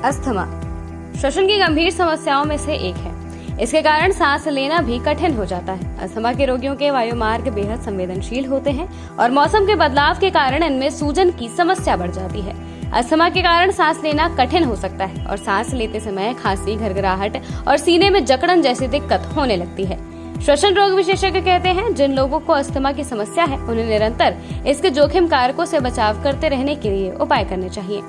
Asthma श्वसन की गंभीर समस्याओं में से एक है। इसके कारण सांस लेना भी कठिन हो जाता है। अस्थमा के रोगियों के वायुमार्ग बेहद संवेदनशील होते हैं और मौसम के बदलाव के कारण इनमें सूजन की समस्या बढ़ जाती है। अस्थमा के कारण सांस लेना कठिन हो सकता है और सांस लेते समय खांसी, घरघराहट और सीने में जकड़न जैसी दिक्कत होने लगती है। श्वसन रोग विशेषज्ञ कहते हैं जिन लोगों को अस्थमा की समस्या है उन्हें निरंतर इसके जोखिम कारकों से बचाव करते रहने के लिए उपाय करने चाहिए।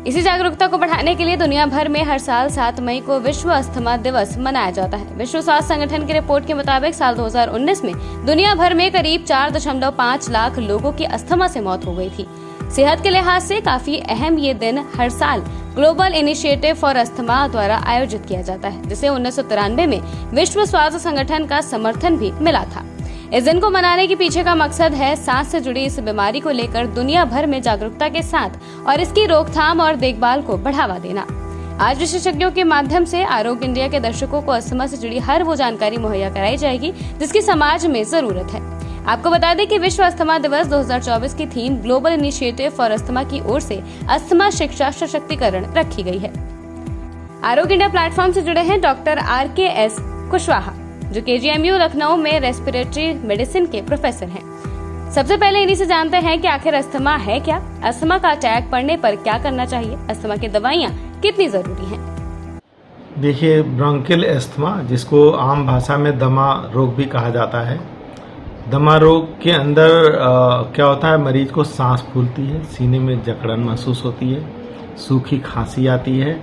इसी जागरूकता को बढ़ाने के लिए दुनिया भर में हर साल 7 मई को विश्व अस्थमा दिवस मनाया जाता है। विश्व स्वास्थ्य संगठन की रिपोर्ट के मुताबिक साल 2019 में दुनिया भर में करीब 4.5 लाख लोगों की अस्थमा से मौत हो गई थी। सेहत के लिहाज से काफी अहम ये दिन हर साल ग्लोबल इनिशिएटिव फॉर अस्थमा द्वारा आयोजित किया जाता है, जिसे 1993 में विश्व स्वास्थ्य संगठन का समर्थन भी मिला था। इस दिन को मनाने के पीछे का मकसद है सांस से जुड़ी इस बीमारी को लेकर दुनिया भर में जागरूकता के साथ और इसकी रोकथाम और देखभाल को बढ़ावा देना। आज विशेषज्ञों के माध्यम से आरोग्य इंडिया के दर्शकों को अस्थमा से जुड़ी हर वो जानकारी मुहैया कराई जाएगी जिसकी समाज में जरूरत है। आपको बता दें कि विश्व अस्थमा दिवस 2024 की theme global initiative for asthma की ओर से अस्थमा शिक्षा सशक्तिकरण रखी गई है। आरोग्य इंडिया प्लेटफॉर्म से जुड़े हैं डॉक्टर RKS कुशवाहा, जो KGMU लखनऊ में रेस्पिरेटरी मेडिसिन के प्रोफेसर हैं। सबसे पहले इन्हीं से जानते हैं कि आखिर अस्थमा है क्या, अस्थमा का अटैक पड़ने पर क्या करना चाहिए, अस्थमा की दवाइयाँ कितनी जरूरी हैं। देखिए, ब्रोंकियल अस्थमा, जिसको आम भाषा में दमा रोग भी कहा जाता है, दमा रोग के अंदर क्या होता है, मरीज को सांस फूलती है, सीने में जकड़न महसूस होती है, सूखी खांसी आती है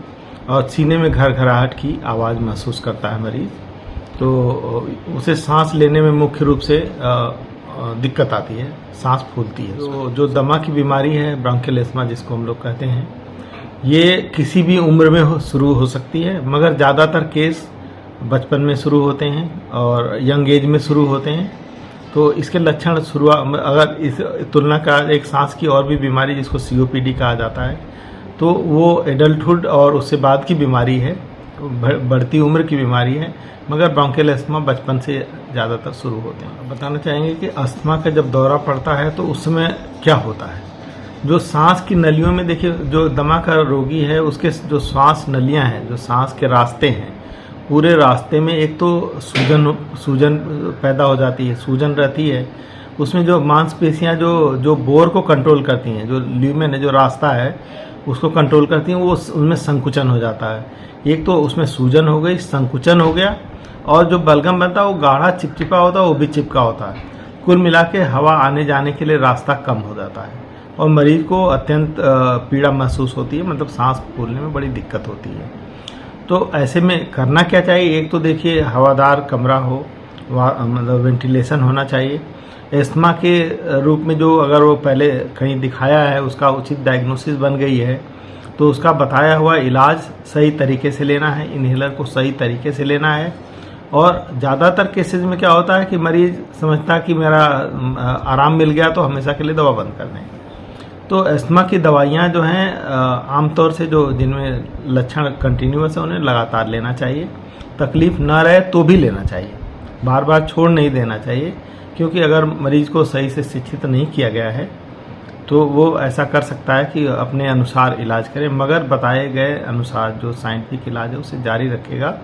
और सीने में घरघराहट की आवाज़ महसूस करता है मरीज। तो उसे सांस लेने में मुख्य रूप से दिक्कत आती है, सांस फूलती है। तो जो दमा की बीमारी है, ब्रोंकियल अस्थमा जिसको हम लोग कहते हैं, ये किसी भी उम्र में शुरू हो सकती है, मगर ज़्यादातर केस बचपन में शुरू होते हैं और यंग एज में शुरू होते हैं। तो इसके लक्षण शुरुआत, अगर इस तुलना का एक सांस की और भी बीमारी जिसको COPD कहा जाता है, तो वो एडल्टहुड और उससे बाद की बीमारी है, बढ़ती उम्र की बीमारी है, मगर ब्रोंकियल अस्थमा बचपन से ज़्यादातर शुरू होते हैं। बताना चाहेंगे कि अस्थमा का जब दौरा पड़ता है तो उस समय क्या होता है। जो सांस की नलियों में, देखिए, जो दमा का रोगी है उसके जो सांस नलियां हैं, जो सांस के रास्ते हैं, पूरे रास्ते में एक तो सूजन पैदा हो जाती है, सूजन रहती है। उसमें जो मांसपेशियां जो बोर को कंट्रोल करती हैं, जो ल्यूमेन है, जो रास्ता है, उसको कंट्रोल करती हैं, वो उनमें संकुचन हो जाता है। एक तो उसमें सूजन हो गई, संकुचन हो गया, और जो बलगम बनता है वो गाढ़ा चिपचिपा होता है, वो भी चिपका होता है। कुल मिला के हवा आने जाने के लिए रास्ता कम हो जाता है और मरीज को अत्यंत पीड़ा महसूस होती है, मतलब सांस फूलने में बड़ी दिक्कत होती है। तो ऐसे में करना क्या चाहिए। एक तो देखिए, हवादार कमरा हो, मतलब वेंटिलेशन होना चाहिए। अस्थमा के रूप में जो अगर वो पहले कहीं दिखाया है, उसका उचित डायग्नोसिस बन गई है, तो उसका बताया हुआ इलाज सही तरीके से लेना है, इन्हेलर को सही तरीके से लेना है। और ज़्यादातर केसेस में क्या होता है कि मरीज समझता है कि मेरा आराम मिल गया तो हमेशा के लिए दवा बंद कर दें। तो अस्थमा की दवाइयाँ जो हैं आमतौर से जो जिनमें लक्षण कंटिन्यूअस है उन्हें लगातार लेना चाहिए। तकलीफ ना रहे तो भी लेना चाहिए, बार बार छोड़ नहीं देना चाहिए, क्योंकि अगर मरीज को सही से शिक्षित नहीं किया गया है तो वो ऐसा कर सकता है कि अपने अनुसार इलाज करे, मगर बताए गए अनुसार जो साइंटिफिक इलाज है उसे जारी रखेगा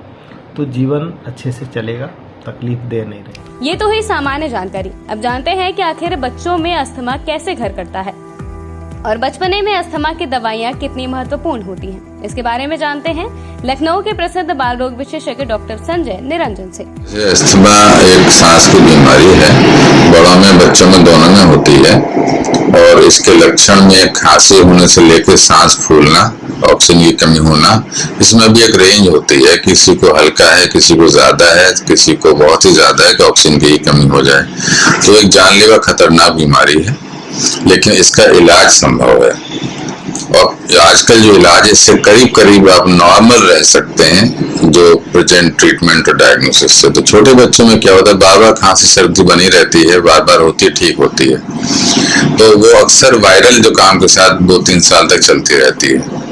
तो जीवन अच्छे से चलेगा, तकलीफ दे नहीं रही। ये तो हुई सामान्य जानकारी। अब जानते हैं कि आखिर बच्चों में अस्थमा कैसे घर करता है और बचपने में अस्थमा की दवाइयाँ कितनी महत्वपूर्ण होती हैं। इसके बारे में जानते हैं लखनऊ के प्रसिद्ध बाल रोग विशेषज्ञ डॉक्टर संजय निरंजन से। अस्थमा एक सांस की बीमारी है, बड़ों में बच्चों में दोनों में होती है और इसके लक्षण में खांसी होने से लेकर सांस फूलना, ऑक्सीजन की कमी होना, इसमें भी एक रेंज होती है। किसी को हल्का है, किसी को ज्यादा है, किसी को बहुत ही ज्यादा है कि ऑक्सीजन की कमी हो जाए। तो एक जानलेवा खतरनाक बीमारी है, लेकिन इसका इलाज संभव है और आजकल जो इलाज है इससे करीब करीब आप नॉर्मल रह सकते हैं जो प्रेजेंट ट्रीटमेंट और डायग्नोसिस से। तो छोटे बच्चों में क्या होता है, बार बार खांसी सर्दी बनी रहती है, बार बार होती है, ठीक होती है, तो वो अक्सर वायरल जुकाम के साथ 2-3 साल तक चलती रहती है।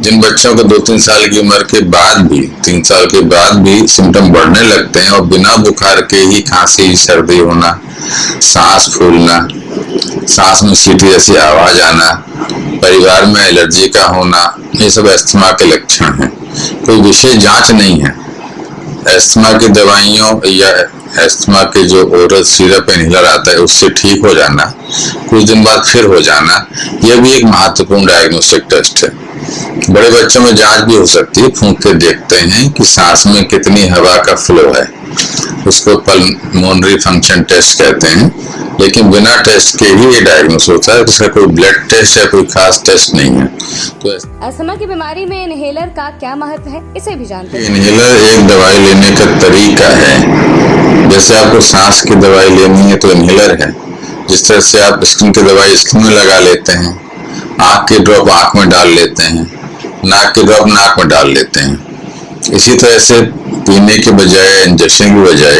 जिन बच्चों को 2-3 साल की उम्र के बाद भी, 3 साल के बाद भी सिम्टम बढ़ने लगते हैं और बिना बुखार के ही खांसी सर्दी होना, सांस फूलना, सांस में सीटी जैसी आवाज आना, परिवार में एलर्जी का होना, ये सब अस्थमा के लक्षण हैं। कोई विशेष जांच नहीं है। अस्थमा की दवाइयों या अस्थमा के जो ओरल सिरप इनहेलर आता है उससे ठीक हो जाना, कुछ दिन बाद फिर हो जाना, यह भी एक महत्वपूर्ण डायग्नोस्टिक टेस्ट है। बड़े बच्चों में जांच भी हो सकती है। फूंक के देखते हैं कि सांस में कितनी हवा का फ्लो है, उसको पल्मोनरी फंक्शन टेस्ट कहते हैं। लेकिन बिना टेस्ट के ही ये डायग्नोस होता है, इसका कोई ब्लड टेस्ट या कोई खास टेस्ट नहीं है। तो अस्थमा की बीमारी में इनहेलर का क्या महत्व है, इसे भी जानते हैं। इनहेलर एक दवाई लेने का तरीका है। जैसे आपको सांस की दवाई लेनी है तो इनहेलर है। जिस तरह से आप स्किन की दवाई स्किन में लगा लेते हैं, आँख के ड्रॉप आँख में डाल लेते हैं, नाक के ड्रॉप नाक में डाल लेते हैं, इसी तरह से पीने के बजाय, इंजेक्शन की बजाय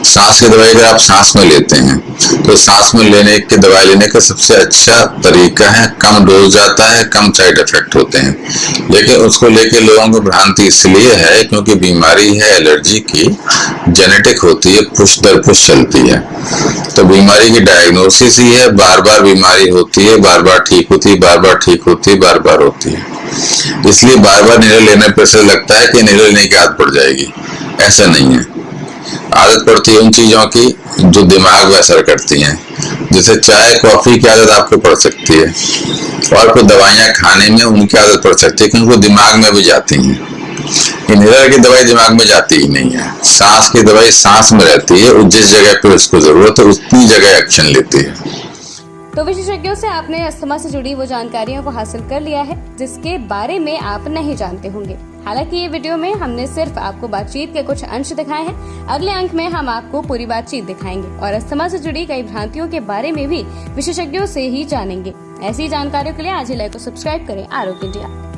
सांस की दवाई अगर आप सांस में लेते हैं तो सांस में लेने की दवाई लेने का सबसे अच्छा तरीका है, कम डोज जाता है, कम साइड इफेक्ट होते हैं। लेकिन उसको लेके लोगों को भ्रांति इसलिए है क्योंकि बीमारी है एलर्जी की, जेनेटिक होती है, पुश दर पुश चलती है। तो बीमारी की डायग्नोसिस ही है, बार बार बीमारी होती है, बार बार ठीक होती है, बार बार ठीक होती है, बार बार होती है। इसलिए बार बार इनहेलर लेने पर ऐसा लगता है कि इनहेलर लेने की आदत पड़ जाएगी। ऐसा नहीं है। आदत पड़ती है उन चीजों की जो दिमाग पर असर करती हैं। जैसे चाय कॉफी की आदत आपको पड़ सकती है, और कोई दवाइयां खाने में उनकी आदत पड़ सकती है क्योंकि वो दिमाग में भी जाती हैं। इनहेलर की दवाई दिमाग में जाती ही नहीं है। सांस की दवाई सांस में रहती है और जिस जगह पे उसको जरूरत है उतनी जगह एक्शन लेती है। तो विशेषज्ञों से आपने अस्थमा से जुड़ी वो जानकारियों को हासिल कर लिया है जिसके बारे में आप नहीं जानते होंगे। हालांकि ये वीडियो में हमने सिर्फ आपको बातचीत के कुछ अंश दिखाए हैं। अगले अंक में हम आपको पूरी बातचीत दिखाएंगे और अस्थमा से जुड़ी कई भ्रांतियों के बारे में भी विशेषज्ञों से ही जानेंगे। ऐसी जानकारियों के लिए आज ही लाइक को सब्सक्राइब करें आरोग्य इंडिया।